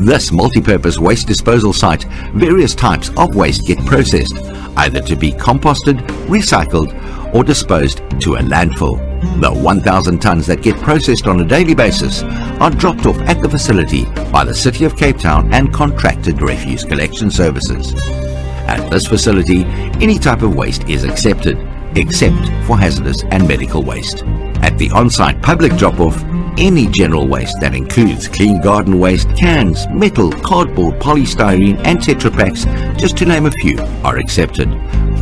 this multi-purpose waste disposal site, various types of waste get processed, either to be composted, recycled, or disposed to a landfill. The 1,000 tons that get processed on a daily basis are dropped off at the facility by the City of Cape Town and contracted refuse collection services. At this facility, any type of waste is accepted, except for hazardous and medical waste. At the on-site public drop-off, any general waste that includes clean garden waste, cans, metal, cardboard, polystyrene and Tetra Paks, just to name a few, are accepted.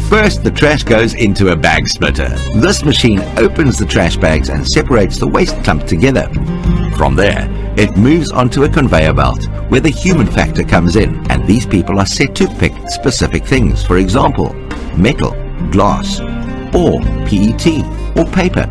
First, the trash goes into a bag splitter. This machine opens the trash bags and separates the waste clump together. From there, it moves onto a conveyor belt where the human factor comes in, and these people are set to pick specific things, for example, metal, glass, or PET, or paper.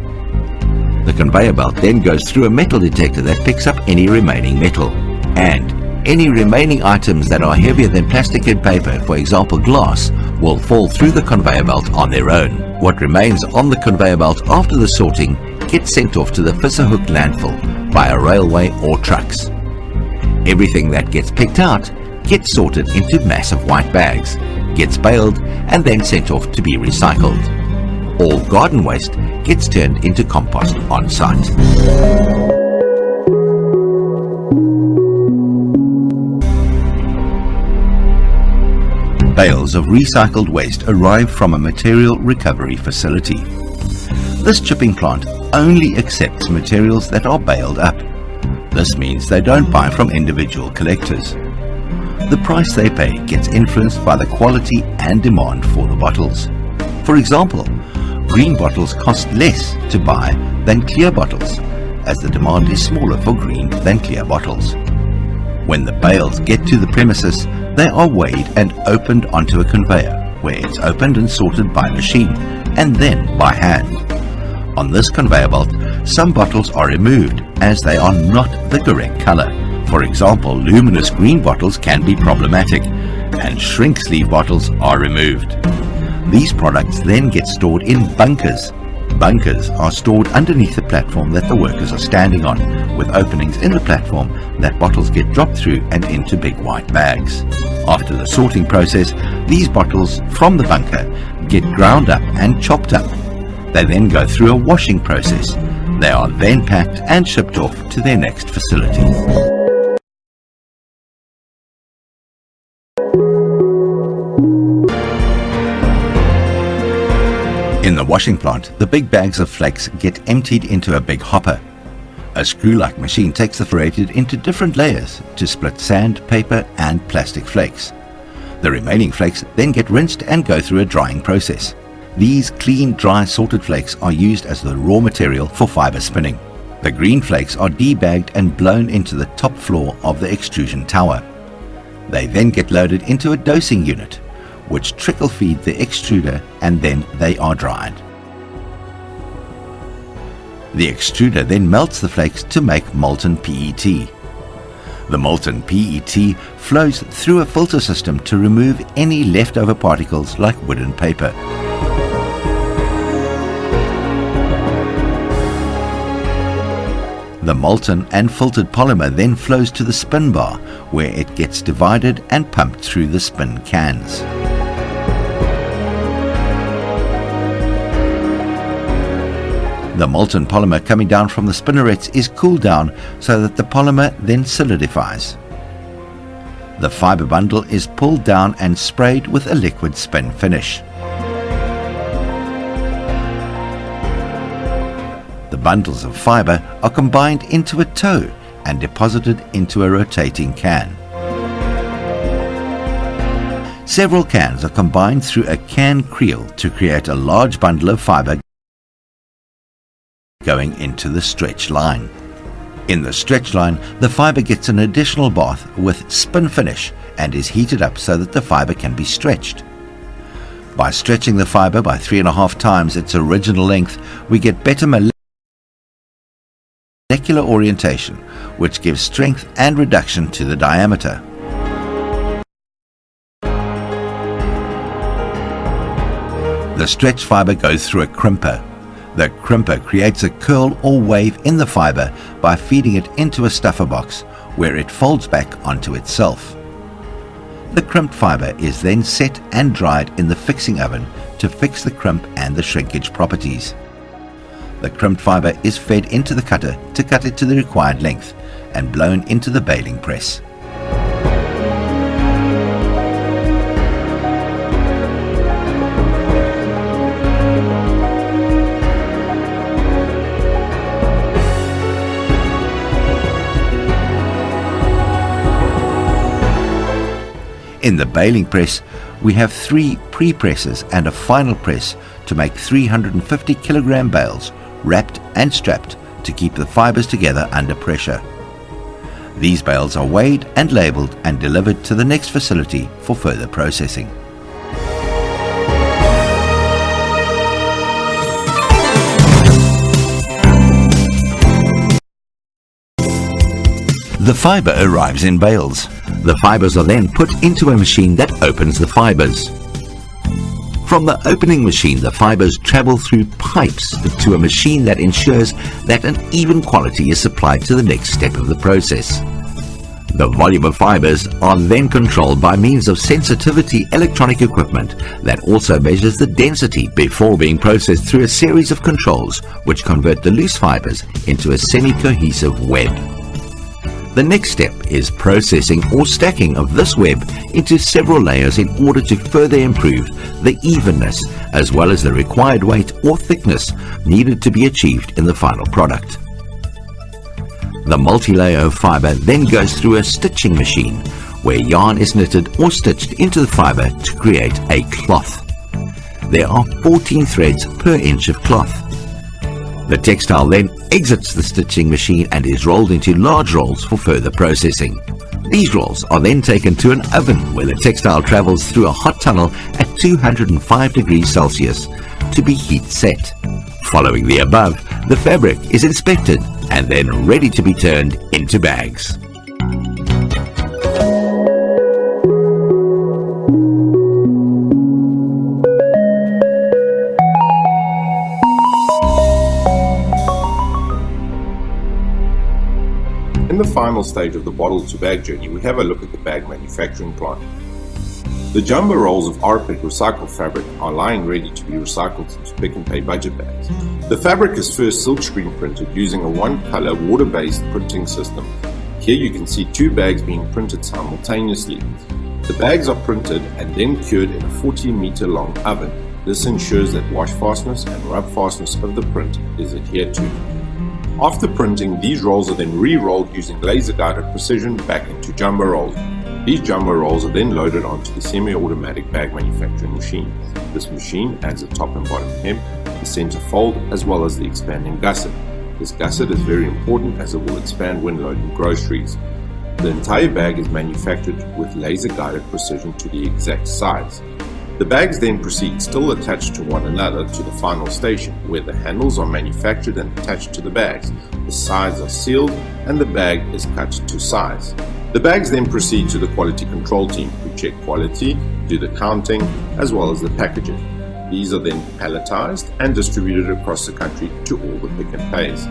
The conveyor belt then goes through a metal detector that picks up any remaining metal, and any remaining items that are heavier than plastic and paper, for example glass, will fall through the conveyor belt on their own. What remains on the conveyor belt after the sorting gets sent off to the Visserhoek landfill via railway or trucks. Everything that gets picked out gets sorted into massive white bags, gets baled, and then sent off to be recycled. All garden waste gets turned into compost on site. Bales of recycled waste arrive from a material recovery facility. This chipping plant only accepts materials that are baled up. This means they don't buy from individual collectors. The price they pay gets influenced by the quality and demand for the bottles. For example, green bottles cost less to buy than clear bottles, as the demand is smaller for green than clear bottles. When the bales get to the premises, they are weighed and opened onto a conveyor, where it's opened and sorted by machine, and then by hand. On this conveyor belt, some bottles are removed as they are not the correct color. For example, luminous green bottles can be problematic, and shrink sleeve bottles are removed. These products then get stored in bunkers. Bunkers are stored underneath the platform that the workers are standing on, with openings in the platform that bottles get dropped through and into big white bags. After the sorting process, these bottles from the bunker get ground up and chopped up. They then go through a washing process. They are then packed and shipped off to their next facility. In the washing plant, the big bags of flakes get emptied into a big hopper. A screw-like machine takes the flakes into different layers to split sand, paper and plastic flakes. The remaining flakes then get rinsed and go through a drying process. These clean, dry, sorted flakes are used as the raw material for fiber spinning. The green flakes are debagged and blown into the top floor of the extrusion tower. They then get loaded into a dosing unit, which trickle feed the extruder, and then they are dried. The extruder then melts the flakes to make molten PET. The molten PET flows through a filter system to remove any leftover particles like wood and paper. The molten and filtered polymer then flows to the spin bar, where it gets divided and pumped through the spin cans. The molten polymer coming down from the spinnerets is cooled down so that the polymer then solidifies. The fiber bundle is pulled down and sprayed with a liquid spin finish. The bundles of fiber are combined into a tow and deposited into a rotating can. Several cans are combined through a can creel to create a large bundle of fiber going into the stretch line. In the stretch line, the fiber gets an additional bath with spin finish and is heated up so that the fiber can be stretched. By stretching the fiber by 3.5 times its original length, we get better molecular orientation, which gives strength and reduction to the diameter. The stretched fiber goes through a crimper. The crimper creates a curl or wave in the fiber by feeding it into a stuffer box, where it folds back onto itself. The crimped fiber is then set and dried in the fixing oven to fix the crimp and the shrinkage properties. The crimped fiber is fed into the cutter to cut it to the required length and blown into the baling press. In the baling press, we have 3 pre-presses and a final press to make 350 kilogram bales wrapped and strapped to keep the fibers together under pressure. These bales are weighed and labelled and delivered to the next facility for further processing. The fiber arrives in bales. The fibers are then put into a machine that opens the fibers. From the opening machine, the fibers travel through pipes to a machine that ensures that an even quality is supplied to the next step of the process. The volume of fibers are then controlled by means of sensitivity electronic equipment that also measures the density before being processed through a series of controls which convert the loose fibers into a semi-cohesive web. The next step is processing or stacking of this web into several layers in order to further improve the evenness as well as the required weight or thickness needed to be achieved in the final product. The multi-layer of fiber then goes through a stitching machine where yarn is knitted or stitched into the fiber to create a cloth. There are 14 threads per inch of cloth. The textile then exits the stitching machine and is rolled into large rolls for further processing. These rolls are then taken to an oven where the textile travels through a hot tunnel at 205 degrees Celsius to be heat set. Following the above, the fabric is inspected and then ready to be turned into bags. In the final stage of the bottle to bag journey, we have a look at the bag manufacturing plant. The jumbo rolls of rPET recycled fabric are lying ready to be recycled into Pick n Pay budget bags. The fabric is first silkscreen printed using a one-color water-based printing system. Here you can see 2 bags being printed simultaneously. The bags are printed and then cured in a 40-meter long oven. This ensures that wash fastness and rub fastness of the print is adhered to. After printing, these rolls are then re-rolled using laser-guided precision back into jumbo rolls. These jumbo rolls are then loaded onto the semi-automatic bag manufacturing machine. This machine adds a top and bottom hem, the center fold, as well as the expanding gusset. This gusset is very important as it will expand when loading groceries. The entire bag is manufactured with laser-guided precision to the exact size. The bags then proceed still attached to one another to the final station, where the handles are manufactured and attached to the bags, the sides are sealed, and the bag is cut to size. The bags then proceed to the quality control team, who check quality, do the counting, as well as the packaging. These are then palletized and distributed across the country to all the Pick n Pays.